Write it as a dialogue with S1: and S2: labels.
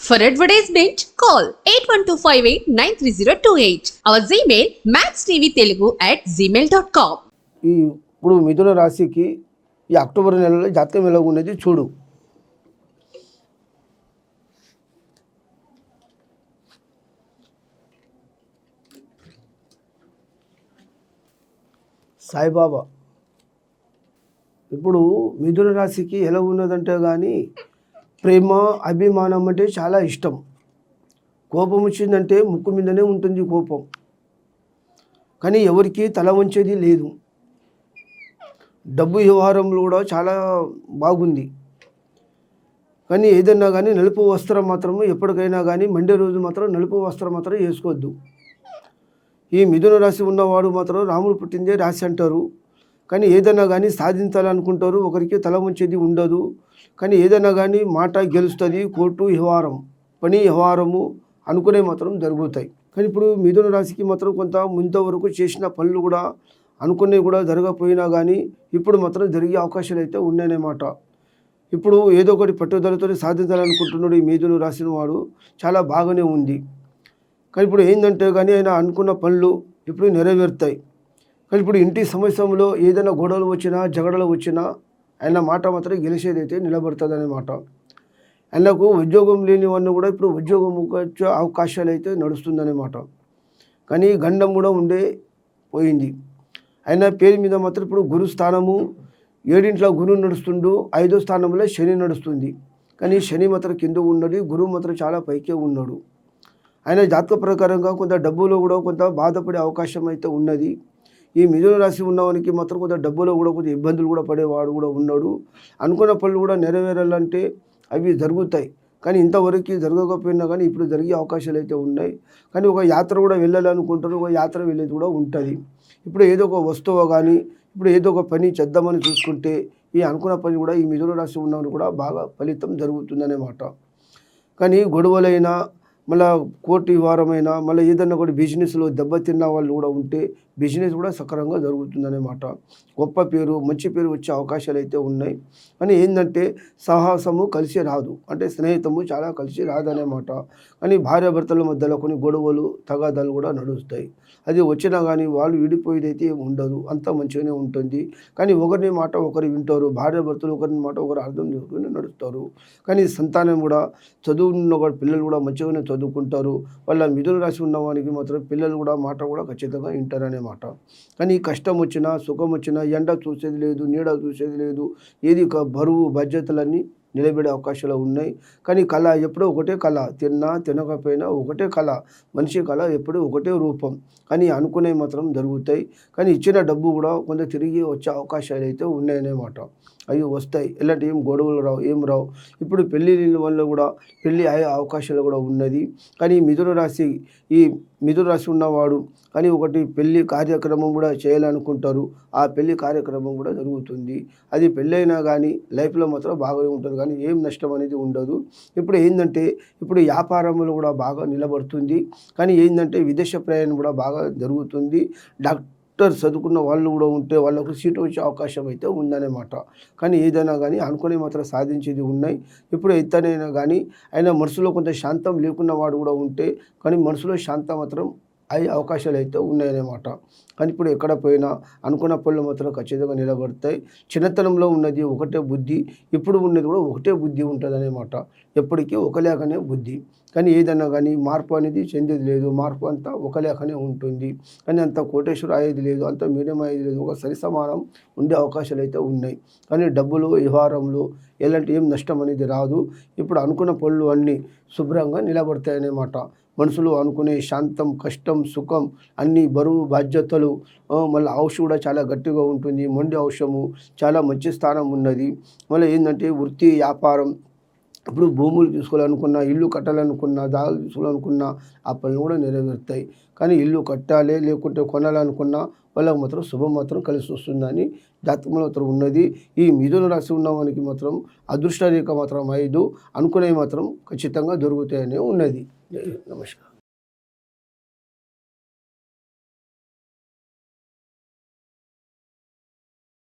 S1: For advertisement, call 8125893028. Our Gmail maxtvtelugu@gmail.com.
S2: ఇప్పుడు మిథున రాశికి ఈ అక్టోబర్ నెలలో జాతకం ఎలా ఉన్నది చూడు. సాయిబాబా ఇప్పుడు మిథున రాశికి ఎలా ఉన్నదంటే కానీ ప్రేమ అభిమానం అంటే చాలా ఇష్టం. కోపం వచ్చిందంటే ముక్కు మీదనే ఉంటుంది కోపం, కానీ ఎవరికి తల వంచేది లేదు. డబ్బు వ్యవహారంలో కూడా చాలా బాగుంది, కానీ ఏదన్నా కానీ నలుపు వస్త్రం మాత్రం ఎప్పటికైనా కానీ మండే రోజు మాత్రం నలుపు వస్త్రం మాత్రం వేసుకోవద్దు. ఈ మిథున రాశి ఉన్నవాడు మాత్రం రాముడు పుట్టిందే రాశి అంటారు, కానీ ఏదైనా కానీ సాధించాలనుకుంటారు, ఒకరికి తల వంచేది ఉండదు. కానీ ఏదైనా కానీ మాట గెలుస్తుంది, కోర్టు వ్యవహారం పని వ్యవహారము అనుకునే మాత్రం జరుగుతాయి. కానీ ఇప్పుడు మిథున రాశికి మాత్రం కొంత ముందు చేసిన పనులు కూడా అనుకునేవి కూడా జరగకపోయినా కానీ ఇప్పుడు మాత్రం జరిగే అవకాశాలు అయితే ఉన్నాయన్నమాట. ఇప్పుడు ఏదో ఒకటి పట్టుదలతో సాధించాలనుకుంటున్నాడు ఈ మిథున రాశిన వాడు, చాలా బాగానే ఉంది. కానీ ఇప్పుడు ఏంటంటే కానీ ఆయన అనుకున్న పనులు ఇప్పుడు నెరవేరుతాయి. కానీ ఇప్పుడు ఇంటి సమస్యలో ఏదైనా గొడవలు వచ్చినా జగడలు వచ్చినా ఆయన మాట మాత్రం గెలిచేదైతే నిలబడుతుంది అన్నమాట. ఆయనకు ఉద్యోగం లేని వాడిని కూడా ఇప్పుడు ఉద్యోగం వచ్చే అవకాశాలు అయితే నడుస్తుందన్నమాట. కానీ గండం కూడా పోయింది. ఆయన పేరు మీద మాత్రం ఇప్పుడు గురు స్థానము 7 గురువు నడుస్తుండు, 5వ స్థానంలో శని నడుస్తుంది. కానీ శని మాత్రం కింద ఉన్నాడు, గురువు మాత్రం చాలా పైకే ఉన్నాడు. ఆయన జాతక ప్రకారంగా కొంత డబ్బులో కూడా కొంత బాధపడే అవకాశం అయితే ఉన్నది. ఈ మిథున రాశి ఉన్నవానికి మాత్రం కొంత డబ్బులో కూడా కొంచెం ఇబ్బందులు కూడా పడేవాడు కూడా ఉన్నాడు. అనుకున్న పనులు కూడా నెరవేరాలంటే అవి జరుగుతాయి, కానీ ఇంతవరకు జరగకపోయినా కానీ ఇప్పుడు జరిగే అవకాశాలు అయితే ఉన్నాయి. కానీ ఒక యాత్ర కూడా వెళ్ళాలనుకుంటారు, ఒక యాత్ర వెళ్ళేది కూడా ఉంటుంది. ఇప్పుడు ఏదో ఒక వస్తువు కానీ ఇప్పుడు ఏదో ఒక పని చేద్దామని చూసుకుంటే ఈ అనుకున్న పని కూడా ఈ మిథున రాశి ఉన్నవారు కూడా బాగా ఫలితం జరుగుతుందన్నమాట. కానీ గొడవలైనా మళ్ళీ కోర్టు వ్యవహారమైనా మళ్ళీ ఏదన్నా కూడా బిజినెస్లో దెబ్బతిన్న వాళ్ళు కూడా ఉంటే బిజినెస్ కూడా సక్రమంగా జరుగుతుందన్నమాట. గొప్ప పేరు మంచి పేరు వచ్చే అవకాశాలు అయితే ఉన్నాయి. కానీ ఏంటంటే సాహసము కలిసి రాదు, అంటే స్నేహితము చాలా కలిసి రాదన్నమాట. కానీ భార్యాభర్తల మధ్యలో కొన్ని గొడవలు తగాదాలు కూడా నడుస్తాయి. అది వచ్చినా కానీ వాళ్ళు విడిపోయేది అయితే ఉండదు, అంత మంచిగానే ఉంటుంది. కానీ ఒకరిని మాట ఒకరు వింటారు, భార్యాభర్తలు ఒకరిని మాట ఒకరు అర్థం చేసుకుని నడుస్తారు. కానీ సంతానం కూడా చదువున్న పిల్లలు కూడా మంచిగానే చదువుకుంటారు. వాళ్ళ మిథున రాశి ఉన్నవానికి మాత్రం పిల్లలు కూడా మాట కూడా ఖచ్చితంగా వింటారన్నమాట. కానీ కష్టం వచ్చినా సుఖం వచ్చినా ఎండ చూసేది లేదు, నీడ చూసేది లేదు, ఏది బరువు బాధ్యతలన్నీ నిలబడే అవకాశాలు ఉన్నాయి. కానీ కళ ఎప్పుడూ ఒకటే కళ, తిన్నా తినకపోయినా ఒకటే కళ, మనిషి కళ ఎప్పుడూ ఒకటే రూపం. కానీ అనుకునే మాత్రం జరుగుతాయి. కానీ ఇచ్చిన డబ్బు కూడా కొంత తిరిగి వచ్చే అవకాశాలు అయితే ఉన్నాయన్నమాట. అవి వస్తాయి, ఎలాంటి ఏం గొడవలు రావు, ఏం రావు. ఇప్పుడు పెళ్ళి వల్ల కూడా పెళ్ళి అయ్యే అవకాశాలు కూడా ఉన్నది. కానీ ఈ మిథున రాశి ఉన్నవాడు కానీ ఒకటి పెళ్ళి కార్యక్రమం కూడా చేయాలనుకుంటారు, ఆ పెళ్ళి కార్యక్రమం కూడా జరుగుతుంది. అది పెళ్ళైనా కానీ లైఫ్లో మాత్రం బాగా ఉంటుంది, కానీ ఏం నష్టం అనేది ఉండదు. ఇప్పుడు ఏంటంటే ఇప్పుడు వ్యాపారంలో కూడా బాగా నిలబడుతుంది. కానీ ఏంటంటే విదేశ ప్రయాణం కూడా బాగా జరుగుతుంది. డాక్టర్ చదువుకున్న వాళ్ళు కూడా ఉంటే వాళ్ళకు సీటు వచ్చే అవకాశం అయితే ఉందన్నమాట. కానీ ఏదైనా కానీ అనుకునే మాత్రం సాధించేది ఉన్నాయి. ఇప్పుడు ఎత్తనైనా కానీ ఆయన మనసులో కొంత శాంతం లేకున్న వాడు కూడా ఉంటే కానీ మనసులో శాంతం మాత్రం అయ్యే అవకాశాలు అయితే ఉన్నాయన్నమాట. కానీ ఇప్పుడు ఎక్కడ పోయినా అనుకున్న పనులు మాత్రం ఖచ్చితంగా నిలబడతాయి. చిన్నతనంలో ఉన్నది ఒకటే బుద్ధి, ఇప్పుడు ఉన్నది కూడా ఒకటే బుద్ధి ఉంటుంది అన్నమాట. ఎప్పటికీ ఒకలేకనే బుద్ధి. కానీ ఏదన్నా కానీ మార్పు అనేది చెందేది లేదు, మార్పు అంతా ఒకలేకనే ఉంటుంది. కానీ అంత కోటేశ్వర అయ్యేది లేదు, అంత మీడియం అయ్యేది లేదు, ఒక సరి సమానం ఉండే అవకాశాలు అయితే ఉన్నాయి. కానీ డబ్బులు వ్యవహారంలో ఎలాంటి ఏం నష్టం అనేది రాదు. ఇప్పుడు అనుకున్న పనులు అన్నీ శుభ్రంగా నిలబడతాయన్నమాట. మనసులో అనుకునే శాంతం, కష్టం, సుఖం అన్నీ బరువు బాధ్యతలు, మళ్ళీ హౌస్ కూడా చాలా గట్టిగా ఉంటుంది. మొండి హౌసము చాలా మంచి స్థానం ఉన్నది. మళ్ళీ ఏంటంటే వృత్తి వ్యాపారం, ఇప్పుడు భూములు తీసుకోవాలనుకున్నా, ఇల్లు కట్టాలనుకున్నా, దాగులు తీసుకోవాలనుకున్నా ఆ పనులు కూడా నెరవేరుతాయి. కానీ ఇల్లు కట్టాలి లేకుంటే కొనాలనుకున్నా వాళ్ళకు మాత్రం శుభం మాత్రం కలిసి వస్తుందని జాతకంలో మాత్రం ఉన్నది. ఈ మిథున రాశి ఉన్నవానికి మాత్రం అదృష్ట రేఖ మాత్రం 5, అనుకునేవి మాత్రం ఖచ్చితంగా దొరుకుతాయని ఉన్నది. నమస్కారం.